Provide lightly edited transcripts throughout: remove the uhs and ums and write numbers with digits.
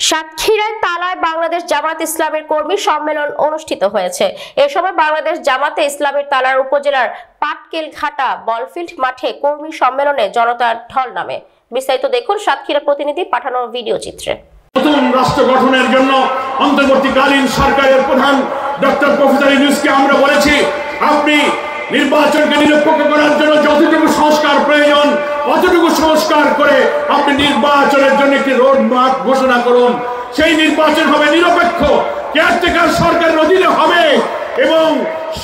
সাতক্ষীরায় তালায় বাংলাদেশ জামাত ইসলামের কর্মী সম্মেলন অনুষ্ঠিত হয়েছে। এ সময় বাংলাদেশ জামাতে ইসলামের তালার উপজেলার পাটকেলঘাটা বলফিল্ড মাঠে কর্মী সম্মেলনে জনতার ঢল নামে। বিস্তারিত দেখুন সাতক্ষীরা প্রতিনিধি পাঠানো ভিডিও চিত্রে। নতুন রাষ্ট্র গঠনের জন্য অন্তর্বর্তীকালীন সরকারের প্রধান ডক্টর প্রফেসর ইউনূসকে আমরা বলেছি, আপনি নির্বাচনকে নিরপেক্ষ করার জন্য যতটুকু সংস্কার প্রয়োজন অতটুকু সংস্কার করে আপনি নির্বাচনের জন্য একটি রোড ম্যাপ ঘোষণা করুন। সেই নির্বাচন হবে নিরপেক্ষ, কেয়ারটেকার সরকারের অধীনে হবে এবং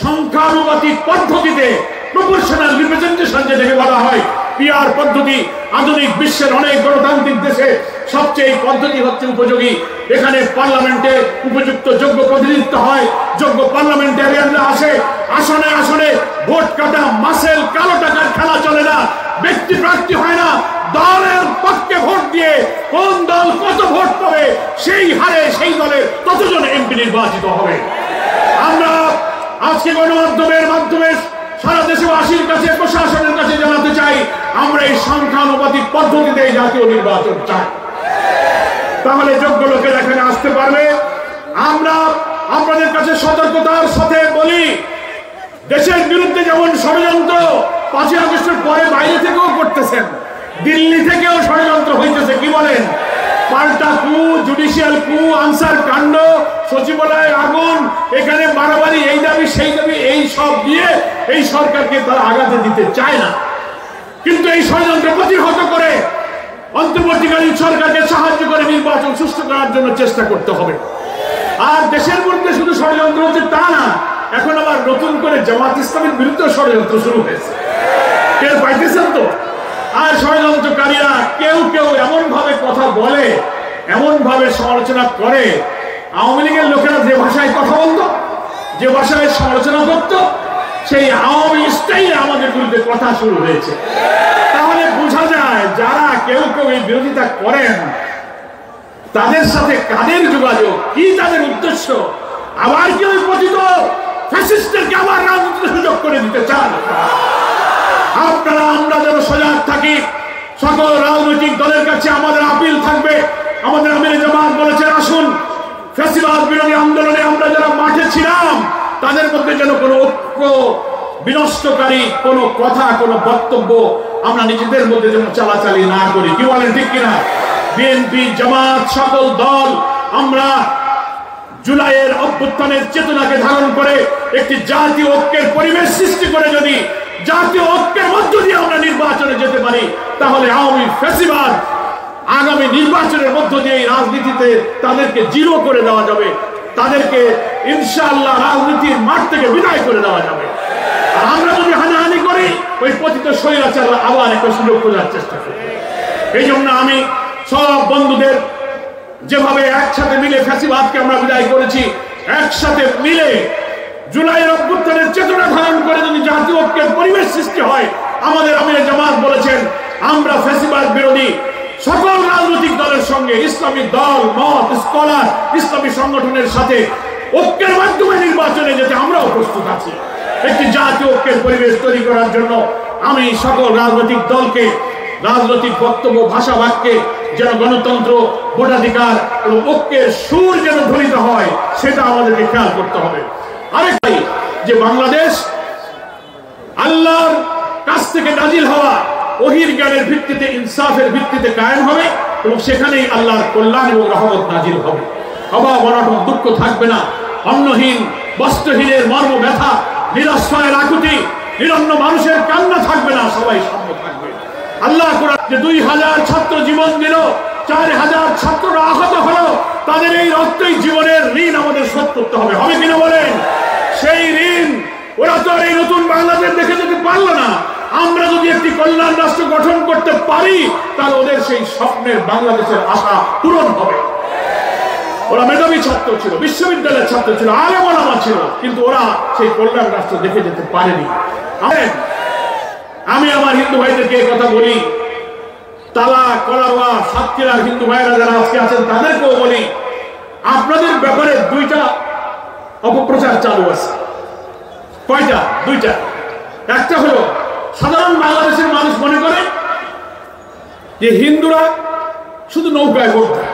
সংখ্যানুপাতিক পদ্ধতিতে প্রপোর্শনাল রিপ্রেজেন্টেশন যেটাকে বলা হয়, পিআর পদ্ধতি। আধুনিক বিশ্বের অনেক গণতান্ত্রিক দেশে সবচেয়ে এই পদ্ধতি হচ্ছে উপযোগী। এখানে পার্লামেন্টে উপযুক্ত যোগ্য প্রতিনিধিত্ব হয়, যোগ্য পার্লামেন্টারিয়ানরা আসে, আসনে আসনে ভোট কাটা মাসেল কালো টাকার খেলা চলে না, ব্যক্তি প্রার্থী হয় না, দলের পক্ষে ভোট দিয়ে কোন দল কত ভোট পাবে সেই হারে সেই দলের ততজন এমপি নির্বাচিত হবে। আমরা আজকে গণমাধ্যমের মাধ্যমে সারা দেশবাসীর কাছে, প্রশাসনের কাছে জানাতে চাই, আমরা এই সংখ্যানুপাতিক পদ্ধতিতে জাতীয় নির্বাচন চাই, তাহলে যোগ্য লোকেরা এখানে আসতে পারবে। আমরা আপনাদের কাছে সতর্কতার সাথে বলি, দেশের বিরুদ্ধে যেমন ষড়যন্ত্র 5ই আগস্টের পরে বাইরে থেকেও করতেছেন, দিল্লি থেকেও ষড়যন্ত্র হইতেছে। কি বলেন? পাল্টা কু, জুডিশিয়াল কু, আনসার কাণ্ড, সচিবালয়ে আগুন, এখানে বাড়াবাড়ি, এই দাবি সেই দাবি, এই সব দিয়ে এই সরকারকে তারা আগাতে দিতে চায় না। কিন্তু এই ষড়যন্ত্র প্রতিহত করে অন্তর্বর্তীকালীন সরকারকে সাহায্য করে নির্বাচন সুষ্ঠু করার জন্য চেষ্টা করতে হবে। আর দেশের মধ্যে শুধু ষড়যন্ত্র হচ্ছে তা না, এখন আবার নতুন করে জামাত ইসলামের বিরুদ্ধে ষড়যন্ত্র শুরু হয়েছে। টের পাইতেছেন তো? আর ষড়যন্ত্রকারীরা কেউ কেউ এমন ভাবে কথা বলে, এমন ভাবে সমালোচনা করে, আওয়ামী লীগের লোকেরা যে ভাষায় কথা বলতো, যে ভাষায় সমালোচনা করত, সেই আওয়ামী স্টাইলে আমাদের বিরুদ্ধে কথা শুরু হয়েছে। তাহলে বোঝা যায় যারা কেউ কেউ এই বিরোধিতা করেন তাদের সাথে কাদের যোগাযোগ, কি তাদের উদ্দেশ্য। আবার কেউ পতিত ফ্যাসিস্টদেরকে আবার রাজনীতিতে সুযোগ করে দিতে চান। আপনারা আমরা যেন সজাগ থাকি। সকল রাজনৈতিক দলের কাছে আমাদের আপিল থাকবে, আমাদের আমিরে জামাত বলেছেন, আসুন ফ্যাসিবাদ বিরোধী আন্দোলনে আমরা যারা মাঠে ছিলাম তাদের মধ্যে যেন কোনো ঐক্য বিনষ্টকারী কোনো কথা, কোনো বক্তব্য আমরা নিজেদের মধ্যে যেন চালাচালি না করি। কি বলেন, ঠিক কিনা? বিএনপি, জামাত, সকল দল আমরা জুলাইয়ের অভ্যুত্থানের চেতনাকে ধারণ করে একটি জাতীয় ঐক্যের পরিবেশ সৃষ্টি করে যদি জাতীয় ঐক্যের মধ্য দিয়ে আমরা নির্বাচনে যেতে পারি, তাহলে আওয়ামী ফ্যাসিবাদ আগামী নির্বাচনের মধ্য দিয়ে রাজনীতিতে তাদেরকে জিরো করে দেওয়া যাবে, তাদেরকে ইনশাআল্লাহ রাজনীতির মাঠ থেকে বিদায় করে দেওয়া যাবে। আর আমরা যদি হানাহানি করি, ওই পতিত স্বৈরাচাররা আবার একটা সুযোগ খোঁজার চেষ্টা করি। এই জন্য আমি সব বন্ধুদের, যেভাবে একসাথে মিলে ফ্যাসিবাদকে আমরা বিদায় করেছি, একসাথে মিলে জুলাইয়ের অভ্যুত্থানের চেতনা ধারণ করে যদি জাতীয় ঐক্যের পরিবেশ সৃষ্টি হয়, আমাদের আমিরে জামাত বলেছেন, আমরা ফ্যাসিবাদ বিরোধী সকল রাজনৈতিক দলের সঙ্গে, ইসলামী দল, মত, স্কলার, ইসলামী সংগঠনের সাথে ঐক্যের মাধ্যমে নির্বাচনে যেতে আমরাও প্রস্তুত আছি। একটি জাতীয় ঐক্যের পরিবেশ তৈরি করার জন্য আমি সকল রাজনৈতিক দলকে রাজনৈতিক বক্তব্য, ভাষা বাক্যে যেন গণতন্ত্র, ভোটাধিকার এবং ঐক্যের সুর যেন ধ্বনিত হয়, সেটা আমাদেরকে খেয়াল করতে হবে। আরেকটাই যে বাংলাদেশ আল্লাহর কাছ থেকে নাজিল হওয়া ওহীর জ্ঞানের ভিত্তিতে, ইনসাফের ভিত্তিতে কায়েম হবে এবং সেখানেই আল্লাহর কল্যাণ এবং রহমত নাজিল হবে। অভাব অনটন দুঃখ থাকবে না, অন্নহীন বস্ত্রহীনের মর্ম ব্যথা, নিরাশ্রয়ের আকুতি, নিরন্ন মানুষের কান্না থাকবে না, সবাই সাম্য থাকবে। আল্লাহ কোরআন যে 2000 ছাত্র জীবন দিল, 4000 ছাত্ররা আহত হলো, তাদের এই রক্তই জীবনের ঋণ আমাদের শোধ করতে হবে। হবে কিনা বলেন? সেই ঋণ ওরা তো এই নতুন বাংলাদেশ দেখে যেতে পারলো না। আমরা যদি একটি কল্যাণ রাষ্ট্র গঠন করতে পারি, তাহলে ওদের সেই স্বপ্নের বাংলাদেশের আশা পূরণ হবে। ওরা মেধাবী ছাত্র ছিল, বিশ্ববিদ্যালয়ের ছাত্র ছিল, আলেম ওলামা ছিল, কিন্তু ওরা সেই কল্যাণ রাষ্ট্র দেখে যেতে পারেনি। আমি আমার হিন্দু ভাইদেরকে এই কথা বলি, তালা, কলারোয়া, সাতক্ষীরার হিন্দু ভাইরা যারা আজকে আছেন তাদেরকেও বলি, আপনাদের ব্যাপারে 2টা অপপ্রচার চালু আছে। কয়টা? 2টা। একটা হলো সাধারণ বাংলাদেশের মানুষ মনে করে যে হিন্দুরা শুধু নৌকায় ভোট দেয়,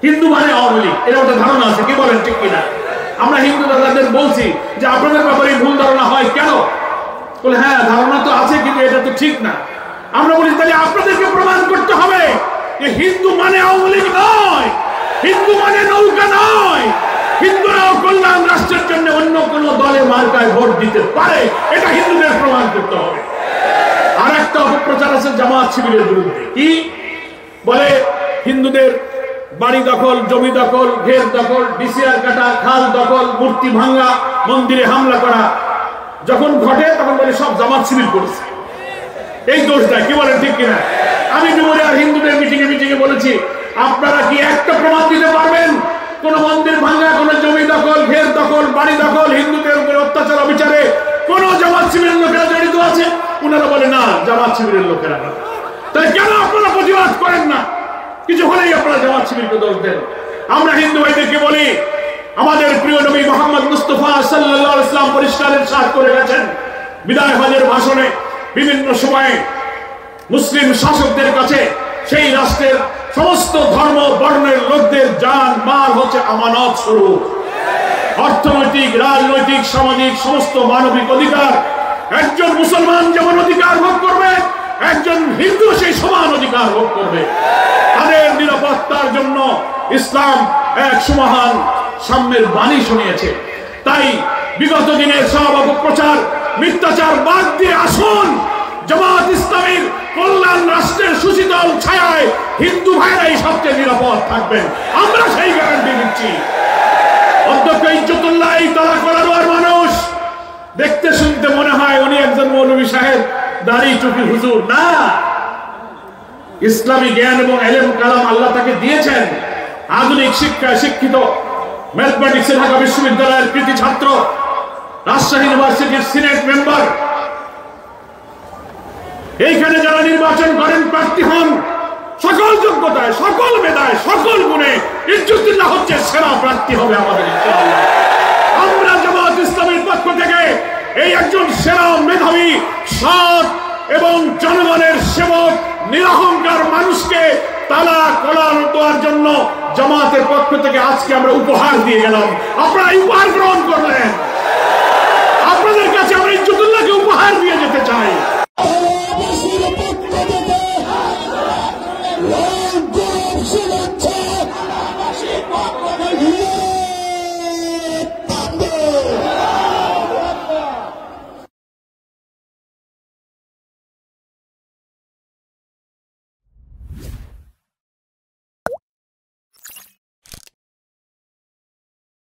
হিন্দু মানে আওয়ামী লীগ, এটা একটা ধারণা আছে, কি বলেন ঠিক কিনা? আমরা হিন্দু দাদাদের বলছি যে আপনাদের ব্যাপারে ভুল ধারণা হয় কেন? বলে হ্যাঁ ধারণা তো আছে, কিন্তু এটা তো ঠিক না। আমরা বলি তাহলে আপনাদেরকে প্রমাণ করতে হবে যে হিন্দু মানে আওয়ামী লীগ নয়, হিন্দু মানে নৌকা নয়, হিন্দুরাও কল্যাণ রাষ্ট্রের জন্য অন্য কোন দলে মার্কায় ভোট দিতে পারে, এটা হিন্দুদের প্রমাণ করতে হবে। আর একটা অপপ্রচার আছে জামাত শিবিরের বিরুদ্ধে, কি বলে? হিন্দুদের বাড়ি দখল, জমি দখল, ঘের দখল, ডিসিআর কাটা, খাল দখল, মূর্তি ভাঙ্গা, মন্দিরে হামলা করা যখন ঘটে তখন বলে সব জামাত শিবির করেছে, এই দোষ দেয়, কি বলেন ঠিক কিনা? আমি ডুমুরিয়ার হিন্দুদের মিটিংয়ে বলেছি, আপনারা কি একটা প্রমাণ দিতে পারবেন কোন মন্দির ভাঙ্গা, কোন জমি দখল, ঘের দখল, বাড়ি দখল, হিন্দুদের উপরে অত্যাচার অবিচারে কোন জামাত শিবিরের লোকেরা জড়িত আছে? ওনারা বলে না, জামাত শিবিরের লোকেরা না। তাই কেন আপনারা প্রতিবাদ করেন না? কিছু হলেই আপনারা জামাত শিবিরকে দোষ দেন। আমরা হিন্দু ভাইদেরকে বলি, আমাদের প্রিয় নবী মুহাম্মদ মুস্তাফা সাল্লাল্লাহু আলাইহি ওয়াসাল্লাম পরিষ্কার ইরশাদ করে গেছেন বিদায় হজের ভাষণে, বিভিন্ন সময়ে মুসলিম শাসকদের কাছে সেই রাষ্ট্রের সমস্ত ধর্ম বর্ণের লোকদের জান মাল হচ্ছে আমানত স্বরূপ। অর্থনৈতিক, রাজনৈতিক, সামাজিক সমস্ত মানবিক অধিকার একজন মুসলমান যেমন অধিকার ভোগ করবে, একজন হিন্দু সেই সমান অধিকার ভোগ করবে। তাদের নিরাপত্তার জন্য ইসলাম এক সুমহান সাম্যের বাণী শুনিয়েছে। তাই বিগত দিনের সব অপপ্রচার, মিথ্যাচার বাদ দিয়ে আসুন, জামাত ইসলামীর কল্যাণ রাষ্ট্রের সুশীতল ছায়ায় হিন্দু ভাইরাই সবচেয়ে নিরাপদ থাকবেন, আমরা সেই গ্যারান্টি দিচ্ছি। অধ্যক্ষ ইজ্জতুল্লাহ এই তালা করার মানুষ, দেখতে শুনতে মনে হয় উনি একজন মৌলভী সাহেব, দাড়ি টুপি হুজুর না। ইসলামী জ্ঞান এবং ইলম কালাম আল্লাহ তাকে দিয়েছেন। আধুনিক শিক্ষায় শিক্ষিত, ম্যাথমেটিক্সে ঢাকা বিশ্ববিদ্যালয়ের কৃতি ছাত্র, রাজশাহী ইউনিভার্সিটির সিনেট মেম্বার। এইখানে যারা নির্বাচন করেন, প্রার্থী হন, সকল যোগ্যতায়, সকল মেধায়, সকল গুণে ইজ্জতুল্লাহ হচ্ছে সেরা প্রার্থী হবে আমাদের ইনশাআল্লাহ। আমরা জামাত ইসলামের পক্ষ থেকে এই একজন সেরা মেধাবী, সৎ এবং জনগণের সেবক, নিরহংকার মানুষকে তালা কলার দেওয়ার জন্য জামাতের পক্ষ থেকে আজকে আমরা উপহার দিয়ে গেলাম। আপনারা উপহার গ্রহণ করলেন।